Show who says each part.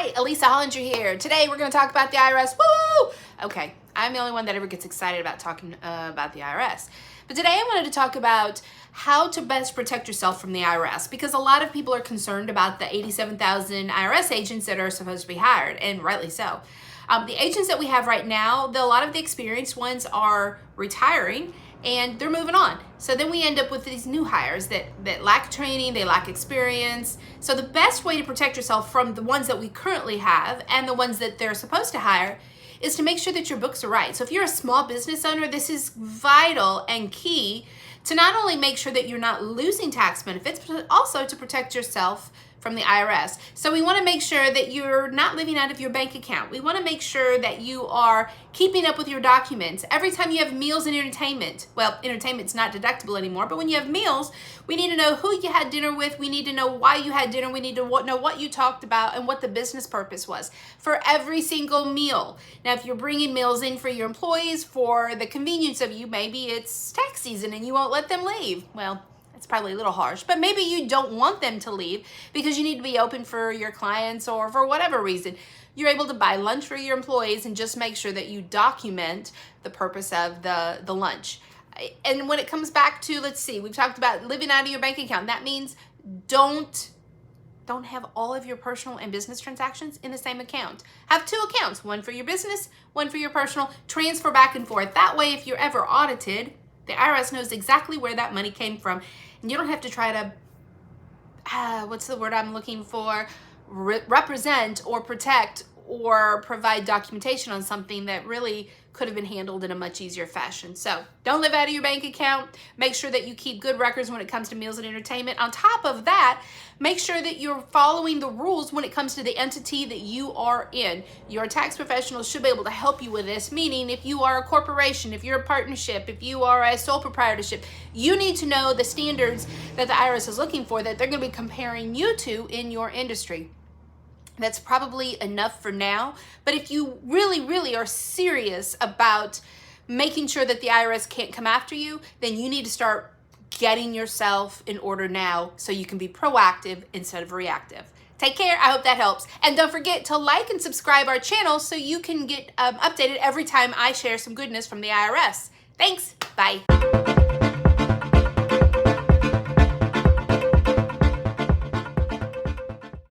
Speaker 1: Hi, Elisa Hollinger here. Today we're going to talk about the IRS. Woo! Okay, I'm the only one that ever gets excited about talking about the IRS. But today I wanted to talk about how to best protect yourself from the IRS, because a lot of people are concerned about the 87,000 IRS agents that are supposed to be hired, and rightly so. The agents that we have right now, a lot of the experienced ones are retiring and they're moving on. So then we end up with these new hires that lack training, they lack experience. So the best way to protect yourself from the ones that we currently have and the ones that they're supposed to hire is to make sure that your books are right. So if you're a small business owner, this is vital and key to not only make sure that you're not losing tax benefits, but also to protect yourself from the IRS. So we want to make sure that you're not living out of your bank account. We want to make sure that you are keeping up with your documents. Every time you have meals and entertainment, well, entertainment's not deductible anymore, but when you have meals, we need to know who you had dinner with. We need to know why you had dinner. We need to know what you talked about and what the business purpose was for every single meal. Now, if you're bringing meals in for your employees for the convenience of you, maybe it's tax season and you won't let them leave. Well, it's probably a little harsh, but maybe you don't want them to leave because you need to be open for your clients or for whatever reason. You're able to buy lunch for your employees and just make sure that you document the purpose of the lunch. And when it comes back to, let's see, we've talked about living out of your bank account. That means don't have all of your personal and business transactions in the same account. Have two accounts, one for your business, one for your personal. Transfer back and forth. That way, if you're ever audited, the IRS knows exactly where that money came from. And you don't have to try to, what's the word I'm looking for? Represent or protect or provide documentation on something that really could have been handled in a much easier fashion. So don't live out of your bank account. Make sure that you keep good records when it comes to meals and entertainment. On top of that, make sure that you're following the rules when it comes to the entity that you are in. Your tax professionals should be able to help you with this, meaning if you are a corporation, if you're a partnership, if you are a sole proprietorship, you need to know the standards that the IRS is looking for that they're going to be comparing you to in your industry. That's probably enough for now. But if you really, really are serious about making sure that the IRS can't come after you, then you need to start getting yourself in order now so you can be proactive instead of reactive. Take care. I hope that helps. And don't forget to like and subscribe our channel so you can get updated every time I share some goodness from the IRS. Thanks. Bye.